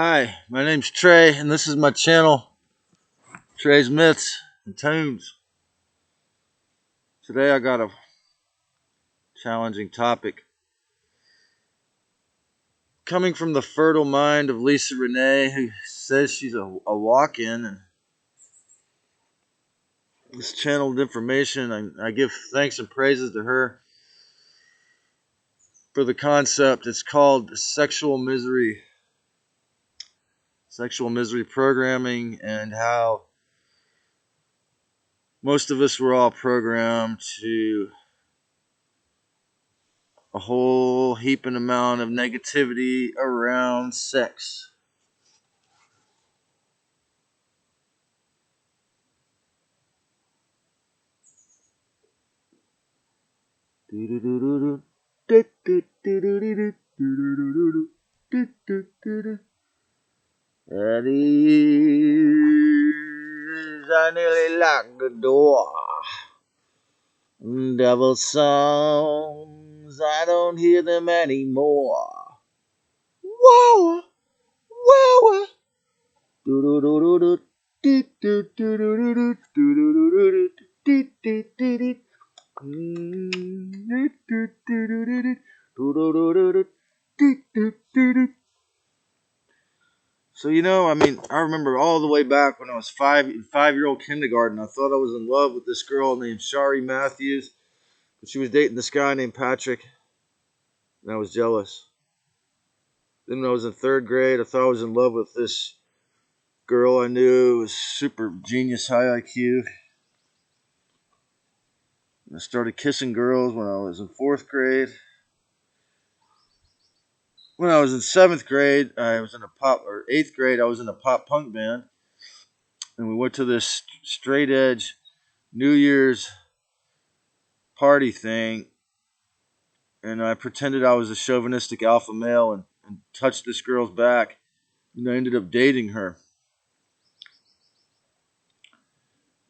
Hi, my name's Trey, and this is my channel, Trey's Myths and Tunes. Today I got a challenging topic. Coming from the fertile mind of Lisa Rene, who says she's a walk-in, and this channeled information, I give thanks and praises to her for the concept. It's called sexual misery programming, and how most of us were all programmed to a whole heaping amount of negativity around sex. That is, I nearly locked the door. Devil songs, I don't hear them anymore. Wow, wow. So I remember all the way back when I was 5-year-old kindergarten. I thought I was in love with this girl named Shari Matthews, but she was dating this guy named Patrick, and I was jealous. Then when I was in 3rd grade, I thought I was in love with this girl I knew was super genius, high IQ. I started kissing girls when I was in 4th grade. When I was in 7th grade, I was in a 8th grade, I was in a pop punk band. And we went to this straight edge New Year's party thing. And I pretended I was a chauvinistic alpha male and touched this girl's back. And I ended up dating her.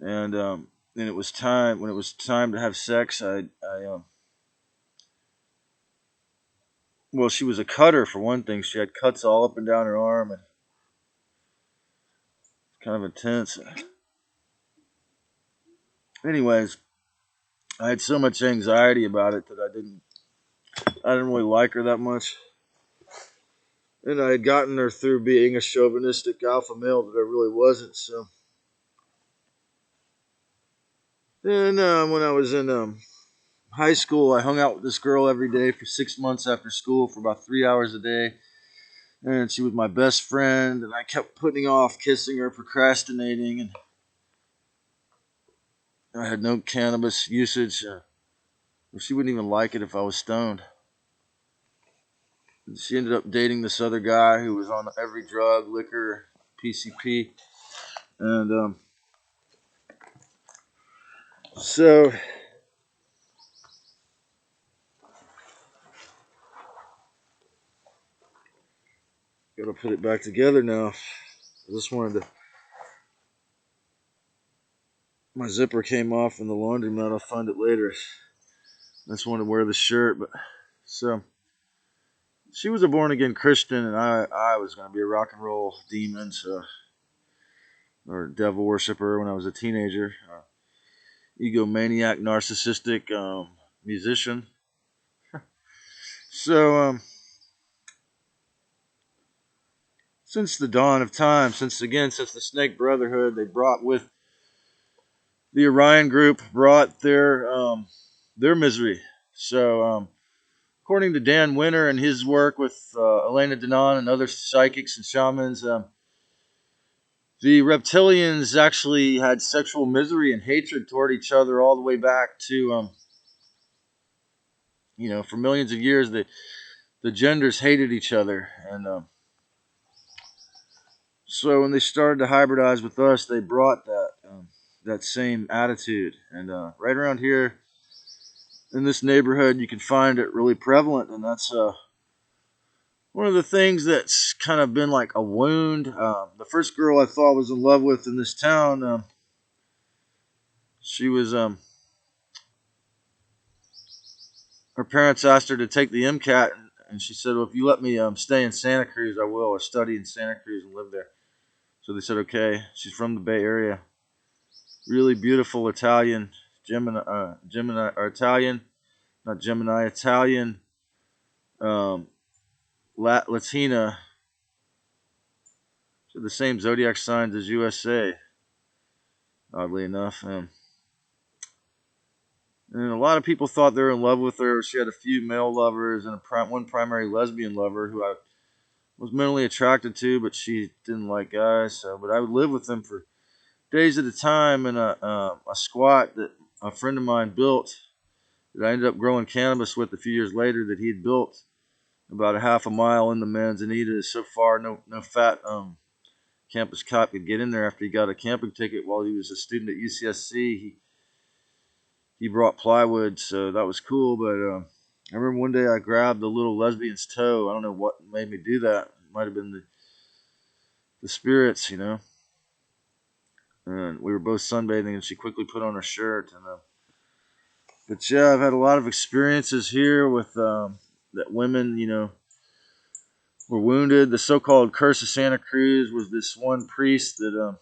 And it was time, when it was time to have sex, well, she was a cutter for one thing. She had cuts all up and down her arm, and kind of intense. Anyways, I had so much anxiety about it that I didn't really like her that much. And I had gotten her through being a chauvinistic alpha male that I really wasn't. So then when I was in high school, I hung out with this girl every day for 6 months after school for about 3 hours a day. And she was my best friend, and I kept putting off kissing her, procrastinating, and I had no cannabis usage. She wouldn't even like it if I was stoned. She ended up dating this other guy who was on every drug, liquor, PCP. And so gotta put it back together now. I just wanted to. My zipper came off in the laundromat. I'll find it later. I just wanted to wear the shirt, but so she was a born again Christian, and I was gonna be a rock and roll demon, or devil worshiper when I was a teenager. Egomaniac, narcissistic musician. So since the dawn of time, since the Snake Brotherhood, they brought with the Orion group brought their misery. So according to Dan Winter and his work with Elena Denon and other psychics and shamans, the reptilians actually had sexual misery and hatred toward each other all the way back to for millions of years the genders hated each other. And so when they started to hybridize with us, they brought that same attitude. And right around here in this neighborhood, you can find it really prevalent. And that's one of the things that's kind of been like a wound. The first girl I thought was in love with in this town, she was her parents asked her to take the MCAT, and she said, "Well, if you let me stay in Santa Cruz, I will, or study in Santa Cruz and live there." So they said, "Okay." She's from the Bay Area. Really beautiful Italian, Gemini or Italian, not Gemini, Italian, um, Latina, so the same zodiac signs as USA. Oddly enough, and a lot of people thought they were in love with her. She had a few male lovers and one primary lesbian lover who I was mentally attracted to, but she didn't like guys. So, but I would live with them for days at a time in a squat that a friend of mine built that I ended up growing cannabis with a few years later that he had built about a half a mile in the Manzanita. So far, no fat campus cop could get in there after he got a camping ticket while he was a student at UCSC. He brought plywood, so that was cool. But I remember one day I grabbed the little lesbian's toe. I don't know what made me do that. It might have been the spirits, you know. And we were both sunbathing, and she quickly put on her shirt. But yeah, I've had a lot of experiences here with that women, you know, were wounded. The so-called Curse of Santa Cruz was this one priest that,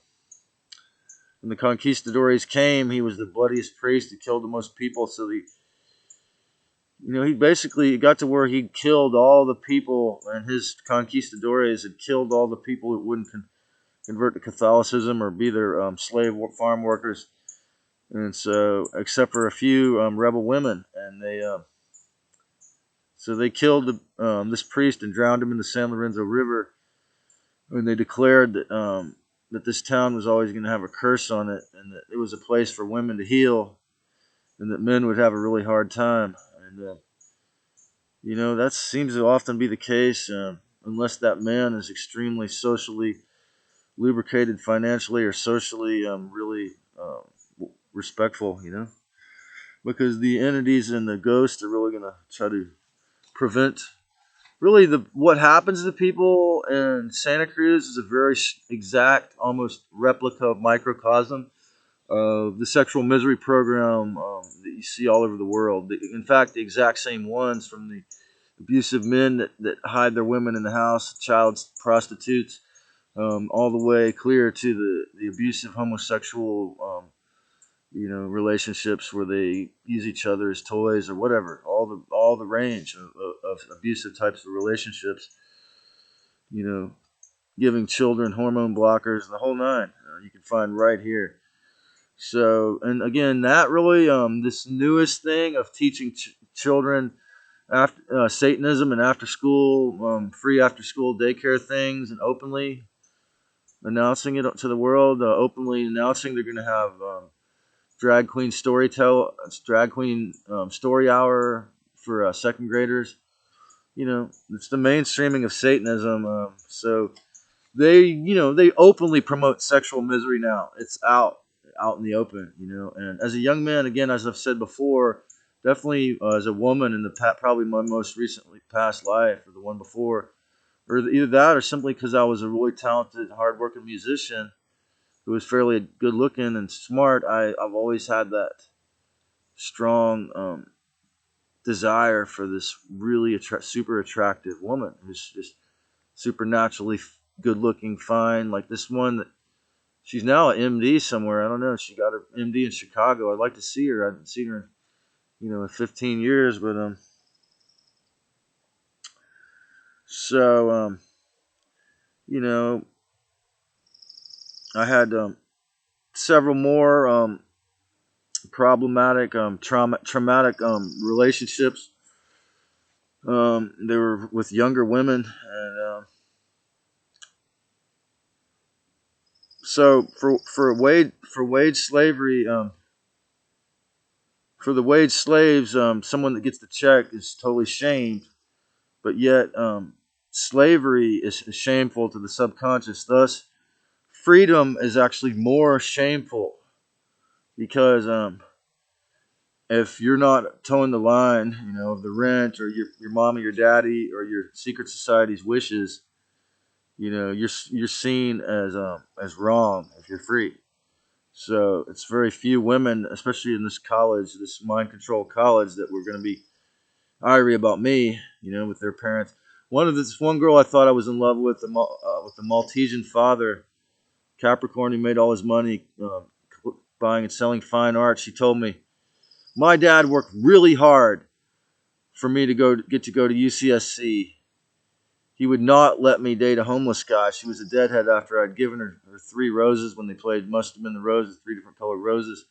when the conquistadores came, he was the bloodiest priest. He killed the most people. So he basically got to where he killed all the people, and his conquistadores had killed all the people that wouldn't convert to Catholicism or be their slave farm workers. And so, except for a few rebel women, and they killed this priest and drowned him in the San Lorenzo River. And they declared that this town was always going to have a curse on it, and that it was a place for women to heal, and that men would have a really hard time. And that seems to often be the case, unless that man is extremely socially lubricated financially or socially really respectful, because the entities and the ghosts are really going to try to prevent. Really, what happens to people in Santa Cruz is a very exact, almost replica of microcosm of the sexual misery program that you see all over the world. In fact, the exact same ones from the abusive men that hide their women in the house, child prostitutes, all the way clear to the abusive homosexual, relationships where they use each other as toys or whatever. All the range of abusive types of relationships. Giving children hormone blockers, the whole nine. You can find right here. So, and again, that really this newest thing of teaching children after Satanism and after school, free after school daycare things, and openly announcing it to the world, openly announcing they're going to have drag queen story hour for second graders. It's the mainstreaming of Satanism. So they openly promote sexual misery now. It's out in the open. And as a young man, again, as I've said before, definitely as a woman in probably my most recently past life or the one before, or either that or simply because I was a really talented, hardworking musician who was fairly good looking and smart. I've always had that strong desire for this really super attractive woman who's just supernaturally good looking, fine. Like this one that she's now an MD somewhere. I don't know. She got her MD in Chicago. I'd like to see her. I haven't seen her, in 15 years. But so you know, I had several more problematic, traumatic relationships. They were with younger women, and so for wage slavery, for the wage slaves, someone that gets the check is totally shamed, but yet slavery is shameful to the subconscious. Thus, freedom is actually more shameful because if you're not towing the line, of the rent or your mom or your daddy or your secret society's wishes, you're seen as wrong if you're free. So it's very few women, especially in this college, this mind control college, that we're going to be irie about me, with their parents. One girl I thought I was in love with, with the Maltesian father, Capricorn, who made all his money buying and selling fine art. She told me my dad worked really hard for me to get to go to UCSC. He would not let me date a homeless guy. She was a deadhead after I'd given her three roses when they played Must Have Been the Roses, three different colored roses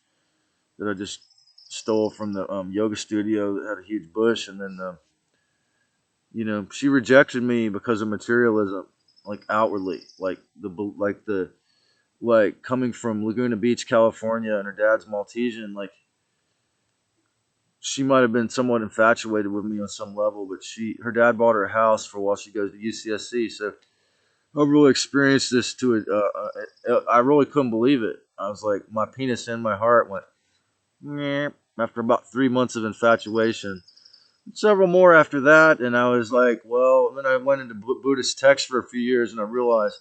that I just stole from the yoga studio that had a huge bush. And then, she rejected me because of materialism, like outwardly, like coming from Laguna Beach, California, and her dad's Maltesian. Like, she might have been somewhat infatuated with me on some level, but her dad bought her a house for while she goes to UCSC. So I really experienced this to it. I really couldn't believe it. I was like, my penis and my heart went meh, after about 3 months of infatuation. Several more after that, and I was like, well. Then I went into Buddhist texts for a few years, and I realized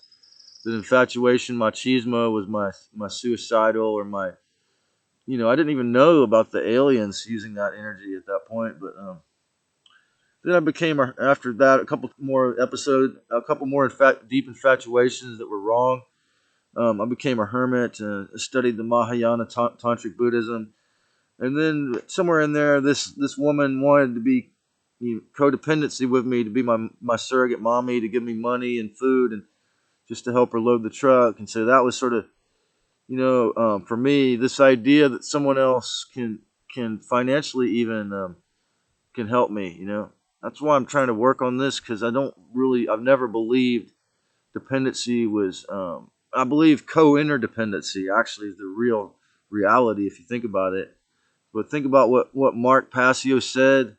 that infatuation, machismo, was my suicidal or my, I didn't even know about the aliens using that energy at that point, but then I became after that a couple more deep infatuations that were wrong. I became a hermit, studied the Mahayana tantric Buddhism, and then somewhere in there, this woman wanted to be codependency with me, to be my surrogate mommy, to give me money and food and just to help her load the truck. And so that was sort of, for me, this idea that someone else can financially even can help me. That's why I'm trying to work on this, because I've never believed dependency was. I believe co-interdependency actually is the real reality if you think about it. But think about what Mark Passio said.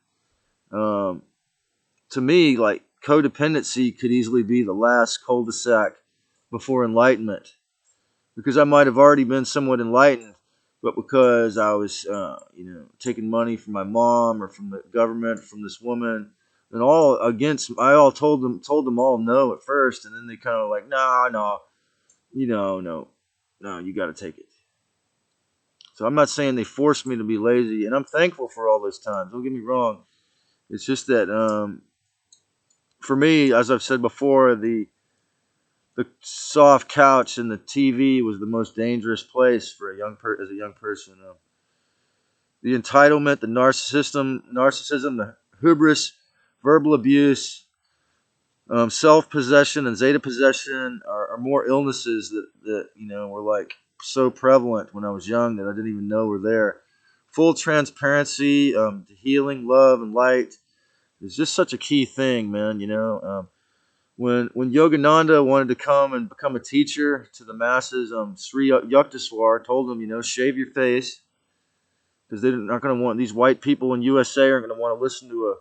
Um, to me, like, codependency could easily be the last cul-de-sac before enlightenment, because I might have already been somewhat enlightened, but because I was, taking money from my mom or from the government, from this woman, and I all told them all no at first, and then they kind of like, nah, no, no, no, you got to take it. So I'm not saying they forced me to be lazy, and I'm thankful for all those times. Don't get me wrong. It's just that for me, as I've said before, the soft couch and the TV was the most dangerous place for as a young person. The entitlement, the narcissism, the hubris, verbal abuse, self possession, and zeta possession are more illnesses that were like so prevalent when I was young that I didn't even know were there. Full transparency to healing, love, and light is just such a key thing, man. When Yogananda wanted to come and become a teacher to the masses, Sri Yukteswar told him, shave your face, because they're not going to want, these white people in USA are going to want to listen to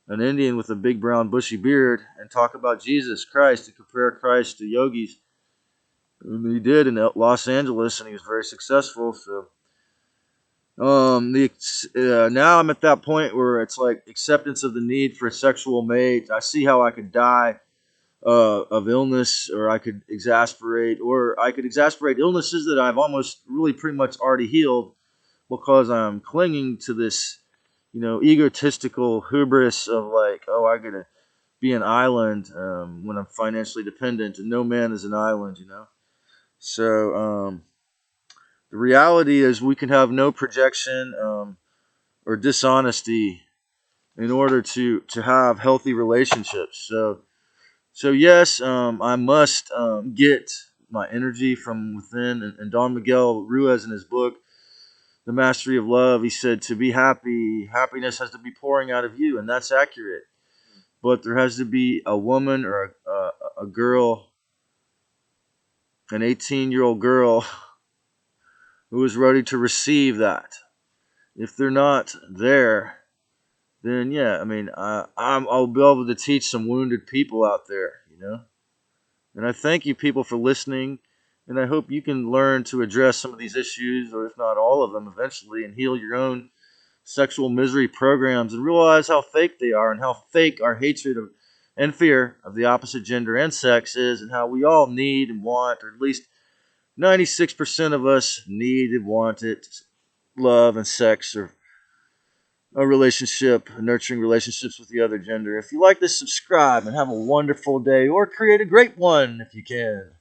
an Indian with a big brown bushy beard and talk about Jesus Christ and compare Christ to yogis. And he did in Los Angeles, and he was very successful. So now I'm at that point where it's like acceptance of the need for a sexual mate. I see how I could die of illness, or I could exasperate illnesses that I've almost really pretty much already healed, because I'm clinging to this, egotistical hubris of like, oh, I gotta be an island when I'm financially dependent, and no man is an island. So the reality is we can have no projection or dishonesty in order to have healthy relationships. So yes, I must get my energy from within. And Don Miguel Ruiz, in his book, The Mastery of Love, he said, to be happy, happiness has to be pouring out of you, and that's accurate. But there has to be a woman or a girl, an 18-year-old girl, who is ready to receive that. If they're not there, then yeah, I mean, I'll be able to teach some wounded people out there. And I thank you, people, for listening. And I hope you can learn to address some of these issues, or if not all of them, eventually, and heal your own sexual misery programs, and realize how fake they are, and how fake our hatred of and fear of the opposite gender and sex is, and how we all need and want, or at least 96% of us need and want it, love and sex, or a relationship, nurturing relationships with the other gender. If you like this, subscribe and have a wonderful day, or create a great one if you can.